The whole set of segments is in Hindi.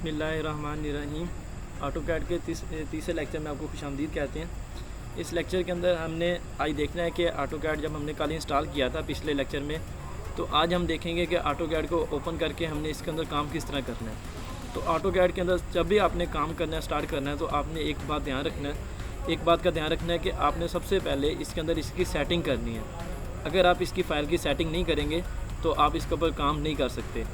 बिस्मिल्लाहिर्रहमानिर्रहीम। ऑटोकैड के तीसरे लेक्चर में आपको खुशामदीद कहते हैं। इस लेक्चर के अंदर हमने आज देखना है कि ऑटोकैड जब हमने कल इंस्टॉल किया था पिछले लेक्चर में, तो आज हम देखेंगे कि ऑटोकैड को ओपन करके हमने इसके अंदर काम किस तरह करना है। तो ऑटोकैड के अंदर जब भी आपने काम करना है, स्टार्ट करना है, तो आपने एक बात का ध्यान रखना है कि आपने सबसे पहले इसके अंदर इसकी सेटिंग करनी है। अगर आप इसकी फ़ाइल की सेटिंग नहीं करेंगे तो आप इसके ऊपर काम नहीं कर सकते।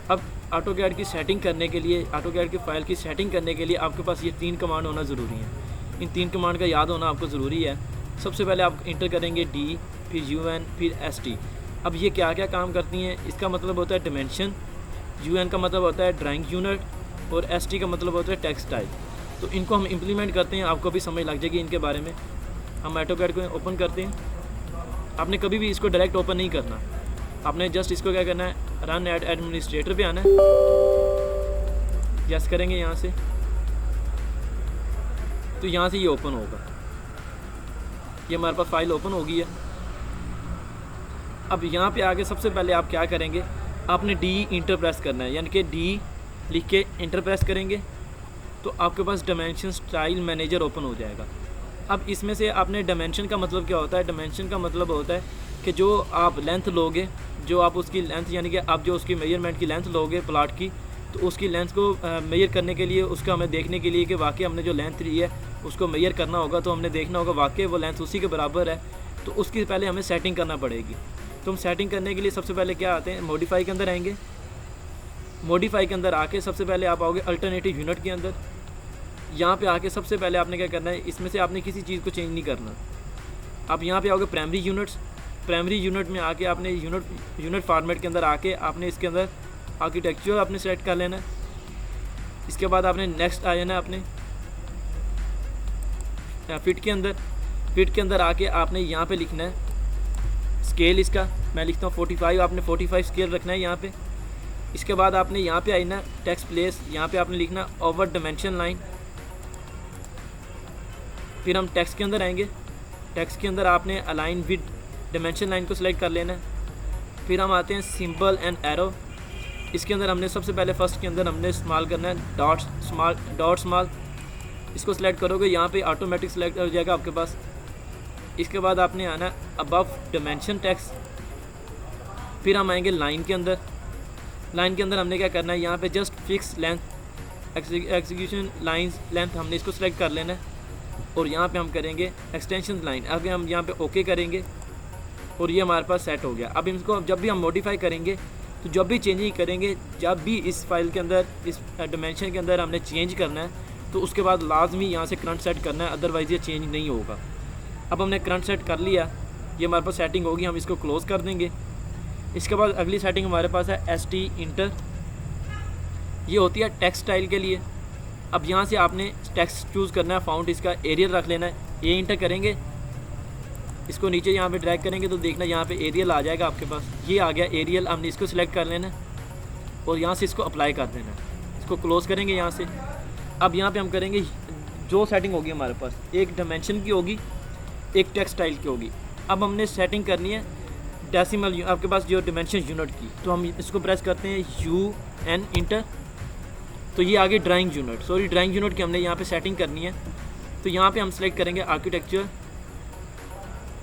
अब ऑटोकैड की सेटिंग करने के लिए, ऑटोकैड की फ़ाइल की सेटिंग करने के लिए आपके पास ये 3 कमांड होना ज़रूरी है। इन 3 कमांड का याद होना आपको ज़रूरी है। सबसे पहले आप इंटर करेंगे डी, फिर UN, फिर ST। अब ये क्या क्या काम करती हैं, इसका मतलब होता है डिमेंशन, UN का मतलब होता है ड्राइंग यूनिट और ST का मतलब होता है टेक्स्ट टाइप। तो इनको हम इम्प्लीमेंट करते हैं, आपको भी समझ लग जाएगी इनके बारे में। हम ऑटोकैड को ओपन करते हैं। आपने कभी भी इसको डायरेक्ट ओपन नहीं करना, आपने जस्ट इसको क्या करना है, रन एट एडमिनिस्ट्रेटर पे आना है, यस करेंगे यहाँ से, तो यहाँ से ये ओपन होगा। ये हमारे पास फाइल ओपन हो गई है। अब यहाँ पे आके सबसे पहले आप क्या करेंगे, आपने डी इंटर प्रेस करना है, यानी कि डी लिख के इंटर प्रेस करेंगे तो आपके पास डायमेंशन स्टाइल मैनेजर ओपन हो जाएगा। अब इसमें से आपने डायमेंशन का मतलब क्या होता है, डायमेंशन का मतलब होता है कि जो आप लेंथ लोगे, जो आप उसकी लेंथ, यानी कि आप जो उसकी मेजरमेंट की लेंथ लोगे प्लाट की, तो उसकी लेंथ को मेजर करने के लिए, उसका हमें देखने के लिए कि वाकई हमने जो लेंथ ली है उसको मेजर करना होगा, तो हमने देखना होगा वाकई वो लेंथ उसी के बराबर है, तो उसकी पहले हमें सेटिंग करना पड़ेगी। तो हम सेटिंग करने के लिए सबसे पहले क्या आते हैं, मॉडिफाई के अंदर आएंगे। मॉडिफाई के अंदर आके सबसे पहले आप आओगे अल्टरनेटिव यूनिट के अंदर। यहाँ पे आके सबसे पहले आपने क्या करना है, इसमें से आपने किसी चीज़ को चेंज नहीं करना। आप यहाँ पे आओगे प्राइमरी यूनिट्स। प्राइमरी यूनिट में आके आपने यूनिट फॉर्मेट के अंदर आके आपने इसके अंदर आर्किटेक्चर आपने सेलेक्ट कर लेना है। इसके बाद आपने नेक्स्ट आ जाना है अपने फिट के अंदर आके आपने यहाँ पे लिखना है स्केल, इसका मैं लिखता हूँ 45, आपने 45 स्केल रखना है यहाँ पे। इसके बाद आपने यहाँ पे आना टेक्स्ट प्लेस, यहाँ पे आपने लिखना ओवर डायमेंशन लाइन। फिर हम टेक्स्ट के अंदर आएंगे। टेक्स्ट के अंदर आपने अलाइन विद डायमेंशन लाइन को सिलेक्ट कर लेना है। फिर हम आते हैं सिंबल एंड एरो। इसके अंदर हमने सबसे पहले फर्स्ट के अंदर हमने इस्तेमाल करना है डॉट स्मॉल। इसको सिलेक्ट करोगे, यहाँ पे ऑटोमेटिक सिलेक्ट हो जाएगा आपके पास। इसके बाद आपने आना है अबव डायमेंशन टेक्स्ट। फिर हम आएंगे लाइन के अंदर। लाइन के अंदर हमने क्या करना है, यहाँ पे just fix length execution lines length, हमने इसको सिलेक्ट कर लेना है और यहाँ पे हम करेंगे एक्सटेंशन लाइन। अगर हम यहाँ पे ओके करेंगे और ये हमारे पास सेट हो गया। अब इसको जब भी हम मॉडिफाई करेंगे, तो जब भी चेंजिंग करेंगे, जब भी इस फाइल के अंदर, इस डायमेंशन के अंदर हमने चेंज करना है, तो उसके बाद लाजमी यहाँ से करंट सेट करना है, अदरवाइज़ ये चेंज नहीं होगा। अब हमने करंट सेट कर लिया, ये हमारे पास सेटिंग होगी, हम इसको क्लोज़ कर देंगे। इसके बाद अगली सेटिंग हमारे पास है ST इंटर। ये होती है टेक्स्ट स्टाइल के लिए। अब यहाँ से आपने टेक्स्ट चूज़ करना है, फाउंड इसका एरियल रख लेना है। ये इंटर करेंगे, इसको नीचे यहाँ पे ड्रैग करेंगे तो देखना यहाँ पे एरियल आ जाएगा आपके पास। ये आ गया एरियल, हमने इसको सिलेक्ट कर लेना है और यहाँ से इसको अप्लाई कर देना है। इसको क्लोज़ करेंगे यहाँ से। अब यहाँ पे हम करेंगे जो सेटिंग होगी हमारे पास, एक डायमेंशन की होगी, एक टेक्स्ट स्टाइल की होगी। अब हमने सेटिंग करनी है डेसिमल, आपके पास जो डायमेंशन यूनिट की, तो हम इसको प्रेस करते हैं UN इंटर। तो ये आगे ड्राइंग यूनिट की हमने यहाँ पे सेटिंग करनी है। तो यहाँ पे हम सेलेक्ट करेंगे आर्किटेक्चर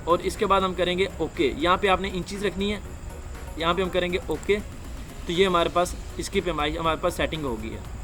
और इसके बाद हम करेंगे ओके। यहाँ पे आपने इंचेस रखनी है, यहाँ पे हम करेंगे ओके। तो ये हमारे पास इसकी पैमाइश हमारे पास सेटिंग हो गई है।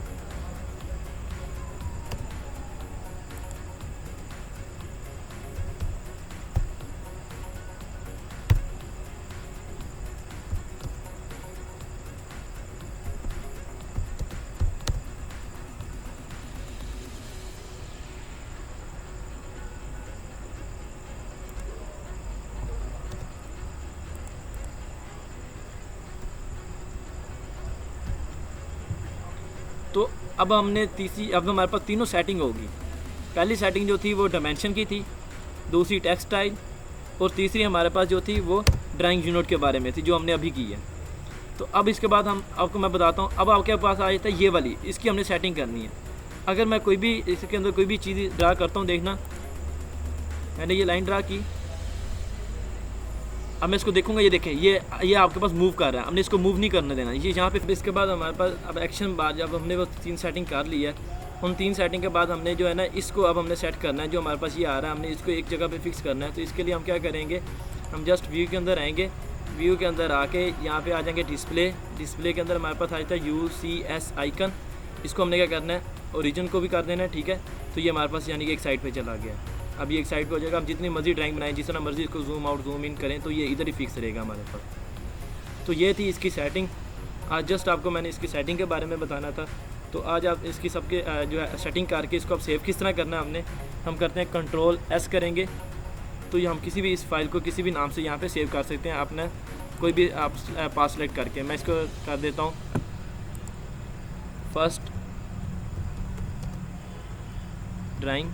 तो अब हमारे पास तीनों सेटिंग होगी। पहली सेटिंग जो थी वो डायमेंशन की थी, दूसरी टेक्स्ट स्टाइल और तीसरी हमारे पास जो थी वो ड्राइंग यूनिट के बारे में थी, जो हमने अभी की है। तो अब इसके बाद आपको मैं बताता हूँ। अब आपके पास आ जाता है ये वाली, इसकी हमने सेटिंग करनी है। अगर मैं कोई भी इसके अंदर कोई भी चीज़ ड्रा करता हूँ, देखना मैंने ये लाइन ड्रा की, अब मैं इसको देखूंगा, ये देखें ये आपके पास मूव कर रहा है, हमने इसको मूव नहीं करने देना। ये यहाँ पे इसके बाद हमारे पास अब एक्शन बार, जब हमने वो 3 सेटिंग कर ली है, उन 3 सेटिंग के बाद हमने जो है ना इसको अब हमने सेट करना है। जो हमारे पास ये आ रहा है, हमने इसको एक जगह पे फिक्स करना है। तो इसके लिए हम क्या करेंगे, हम जस्ट व्यू के अंदर आएंगे, व्यू के अंदर आके यहाँ पे आ जाएंगे डिस्प्ले के अंदर हमारे पास आ जाता है UCS आइकन। इसको हमने क्या करना है, ओरिजिन को भी कर देना है, ठीक है। तो ये हमारे पास यानी कि एक साइड पे चला गया। अब ये एक साइड पे हो जाएगा। हम जितनी मर्जी ड्राइंग बनाएं, जिस तरह मर्जी इसको जूम आउट जूम इन करें, तो ये इधर ही फिक्स रहेगा हमारे पास। तो ये थी इसकी सेटिंग। आज जस्ट आपको मैंने इसकी सेटिंग के बारे में बताना था। तो आज आप इसकी सबके जो है सेटिंग करके इसको आप सेव किस तरह करना है हम करते हैं Ctrl+S करेंगे। तो ये हम किसी भी इस फाइल को किसी भी नाम से यहाँ पे सेव कर सकते हैं। आपने कोई भी आप पास सेलेक्ट करके, मैं इसको कर देता हूँ फर्स्ट ड्राइंग,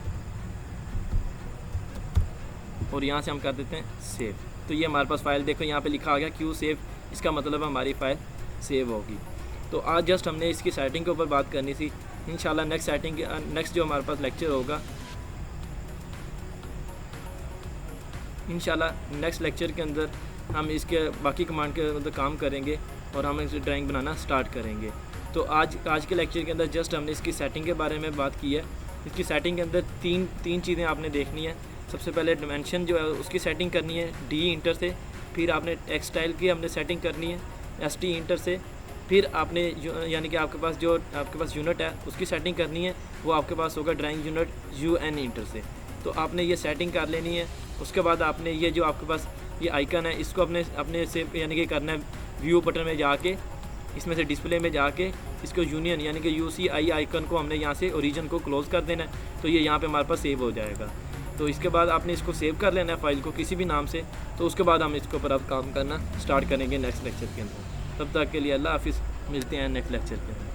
और यहाँ से हम कर देते हैं सेव। तो ये हमारे पास फ़ाइल देखो यहाँ पे लिखा आ गया क्यू सेव, इसका मतलब हमारी फ़ाइल सेव होगी। तो आज जस्ट हमने इसकी सेटिंग के ऊपर बात करनी थी। इंशाल्लाह नेक्स्ट जो हमारे पास लेक्चर होगा, इंशाल्लाह नेक्स्ट लेक्चर के अंदर हम इसके बाकी कमांड के अंदर काम करेंगे और हम इस ड्राइंग बनाना स्टार्ट करेंगे। तो आज के लेक्चर के अंदर जस्ट हमने इसकी सेटिंग के बारे में बात की है। इसकी सेटिंग के अंदर तीन चीज़ें आपने देखनी है। सबसे पहले डिमेंशन जो है उसकी सेटिंग करनी है D इंटर से, फिर आपने टेक्सटाइल की हमने सेटिंग करनी है ST इंटर से, फिर आपने यानी कि आपके पास यूनिट है उसकी सेटिंग करनी है, वो आपके पास होगा ड्राइंग यूनिट UN इंटर से। तो आपने ये सेटिंग कर लेनी है। उसके बाद आपने ये जो आपके पास ये आइकन है, इसको अपने से यानी कि करना है व्यू बटन में जाके, इसमें से डिस्प्ले में जाके इसको यूनियन यानी कि UCI आइकन को हमने यहाँ से ओरिजिन को क्लोज़ कर देना है। तो ये यहाँ पे हमारे पास सेव हो जाएगा। तो इसके बाद आपने इसको सेव कर लेना है फ़ाइल को किसी भी नाम से। तो उसके बाद हम इसके ऊपर अब काम करना स्टार्ट करेंगे नेक्स्ट लेक्चर के अंदर। तब तक के लिए अल्लाह हाफिज़, मिलते हैं नेक्स्ट लेक्चर के अंदर।